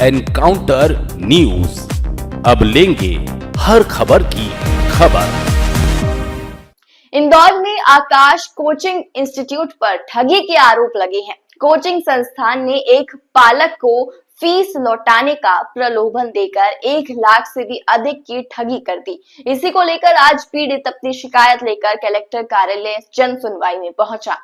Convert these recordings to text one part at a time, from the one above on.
Encounter news, अब लेंगे हर खबर की खबर। इंदौर में आकाश कोचिंग इंस्टीट्यूट पर ठगी के आरोप लगे हैं। कोचिंग संस्थान ने एक पालक को फीस लौटाने का प्रलोभन देकर 1 लाख से भी अधिक की ठगी कर दी। इसी को लेकर आज पीड़ित अपनी शिकायत लेकर कलेक्टर कार्यालय जन सुनवाई में पहुंचा।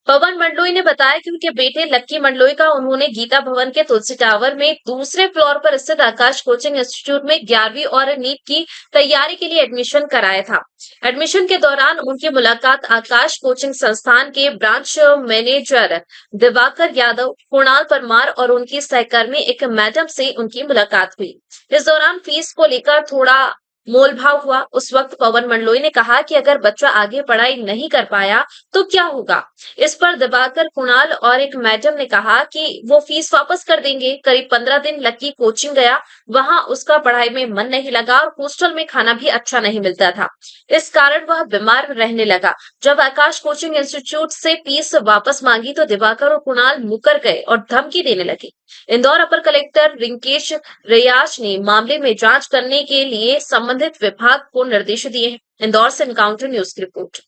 पवन मंडलोई ने बताया कि उनके बेटे लक्की मंडलोई का उन्होंने गीता भवन के तुलसी टावर में दूसरे फ्लोर पर स्थित आकाश कोचिंग इंस्टीट्यूट में 11वीं और नीट की तैयारी के लिए एडमिशन कराया था। एडमिशन के दौरान उनकी मुलाकात आकाश कोचिंग संस्थान के ब्रांच मैनेजर दिवाकर यादव, कुणाल परमार और उनकी सहकर्मी एक मैडम से उनकी मुलाकात हुई। इस दौरान फीस को लेकर थोड़ा मोलभाव हुआ। उस वक्त पवन मंडलोई ने कहा कि अगर बच्चा आगे पढ़ाई नहीं कर पाया तो क्या होगा। इस पर दिवाकर, कुणाल और एक मैडम ने कहा कि वो फीस वापस कर देंगे। करीब 15 दिन लक्की कोचिंग गया, वहां उसका पढ़ाई में मन नहीं लगा और हॉस्टल में खाना भी अच्छा नहीं मिलता था। इस कारण वह बीमार रहने लगा। जब आकाश कोचिंग इंस्टीट्यूट से फीस वापस मांगी तो दिवाकर और कुणाल मुकर गए और धमकी देने लगे। इंदौर अपर कलेक्टर रिंकेश रियाज ने मामले में जांच करने के लिए संबंधित विभाग को निर्देश दिए हैं। इंदौर से एनकाउंटर न्यूज की रिपोर्ट।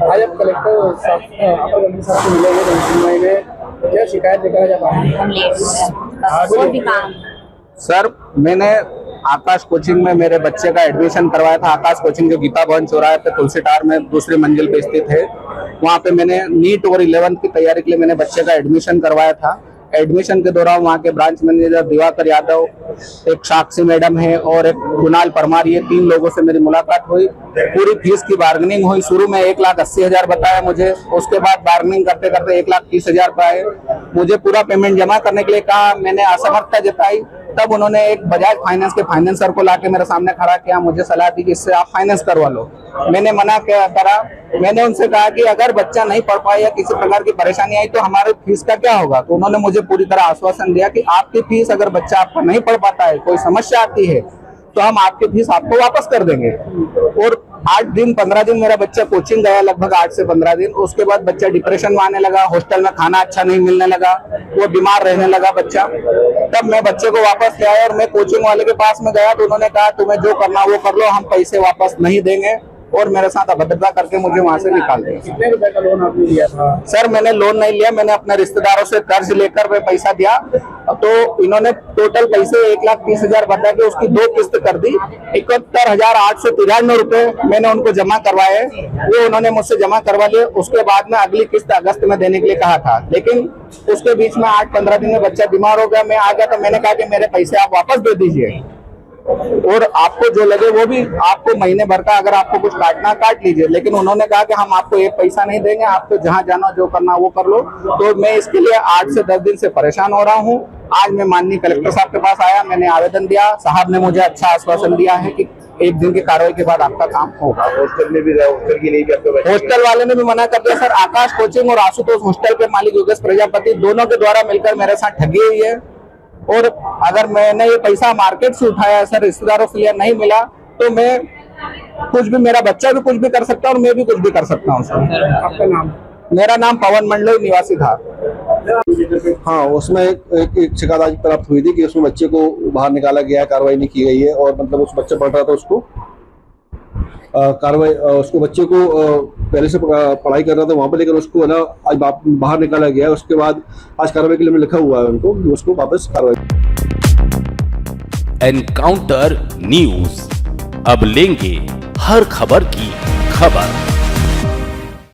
आज आप कलेक्टर साहब से मिलेंगे जन सुनवाई में, क्या शिकायत लेकर जब सर, मैंने आकाश कोचिंग में मेरे बच्चे का एडमिशन करवाया था। आकाश कोचिंग जो गीता भवन चौराहे पे तुलसी टावर में दूसरी मंजिल पे स्थित है, वहाँ पे मैंने नीट और 11th की तैयारी के लिए मैंने बच्चे का एडमिशन करवाया था। एडमिशन के दौरान वहाँ के ब्रांच मैनेजर दिवाकर यादव, एक साक्षी मैडम है और एक कुणाल परमार, ये 3 लोगों से मेरी मुलाकात हुई। पूरी फीस की बार्गेनिंग हुई। शुरू में 1,80,000 बताया मुझे, उसके बाद बार्गेनिंग करते करते 1,30,000 पाए। मुझे पूरा पेमेंट जमा करने के लिए कहा, मैंने असमर्थता जताई। तब उन्होंने एक बजाज फाइनेंस के फाइनेंसर को लाके मेरे सामने खड़ा किया, मुझे सलाह दी कि इससे आप फाइनेंस करवा लो। मैंने मना करा। मैंने उनसे कहा कि अगर बच्चा नहीं पढ़ पाया या किसी प्रकार की परेशानी आई तो हमारे फीस का क्या होगा। तो उन्होंने मुझे पूरी तरह आश्वासन दिया कि आपकी फीस, अगर बच्चा आपका नहीं पढ़ पाता है, कोई समस्या आती है तो हम आपकी फीस आपको वापस कर देंगे। और 8 दिन 15 दिन मेरा बच्चा कोचिंग गया, लगभग 8 से 15 दिन। उसके बाद बच्चा डिप्रेशन में आने लगा, हॉस्टल में खाना अच्छा नहीं मिलने लगा, वो बीमार रहने लगा बच्चा। तब मैं बच्चे को वापस ले आया और मैं कोचिंग वाले के पास में गया तो उन्होंने कहा तुम्हें जो करना वो कर लो, हम पैसे वापस नहीं देंगे, और मेरे साथ अभद्रता करके मुझे वहां से निकाल दिया। कितने रुपए का लोन आपने लिया था? सर, मैंने लोन नहीं लिया, मैंने अपने रिश्तेदारों से कर्ज लेकर मैं पैसा दिया। तो इन्होंने टोटल पैसे 1,30,000 बता के उसकी 2 किस्त कर दी। 71,893 रुपए मैंने उनको जमा करवाए, वो उन्होंने मुझसे जमा करवा लिए। उसके बाद में अगली किस्त अगस्त में देने के लिए कहा था, लेकिन उसके बीच में 8-15 दिन में बच्चा बीमार हो गया, मैं आ गया। तो मैंने कहा कि मेरे पैसे आप वापस दे दीजिए और आपको जो लगे वो भी, आपको महीने भर का अगर आपको कुछ काटना काट लीजिए। लेकिन उन्होंने कहा कि हम आपको 1 पैसा नहीं देंगे, आपको जहां जाना जो करना वो कर लो। तो मैं इसके लिए 8 से 10 दिन से परेशान हो रहा हूं। आज मैं माननीय कलेक्टर साहब के पास आया, मैंने आवेदन दिया। साहब ने मुझे अच्छा आश्वासन दिया है कि 1 दिन की कार्रवाई के बाद आपका काम होगा। हॉस्टल में भी हॉस्टल के लिए भी आपको हॉस्टल वाले ने भी मना कर दिया सर। आकाश कोचिंग और आशुतोष हॉस्टल के मालिक योगेश प्रजापति, दोनों के द्वारा मिलकर मेरे साथ ठगी हुई है। और अगर मैंने ये पैसा मार्केट से उठाया सर, रिश्तेदारों से लिया, नहीं मिला तो मैं कुछ भी, मेरा बच्चा भी कुछ भी कर सकता है और मैं भी कुछ भी कर सकता हूँ सर। आपका नाम? मेरा नाम पवन मंडलोई, निवासी था। हाँ, उसमें एक शिकायत आज प्राप्त हुई थी कि उसमें बच्चे को बाहर निकाला गया है, कार्रवाई नहीं की गई है। और मतलब उस बच्चा पढ़ रहा था, उसको कार्रवाई, उसको बच्चे को पहले से पढ़ाई कर रहा था वहाँ पर, लेकिन उसको है ना आज बाहर निकाला गया है। उसके बाद आज कार्रवाई के लिए लिखा हुआ है उनको, उसको वापस कार्रवाई। एनकाउंटर न्यूज, अब लेंगे हर खबर की खबर।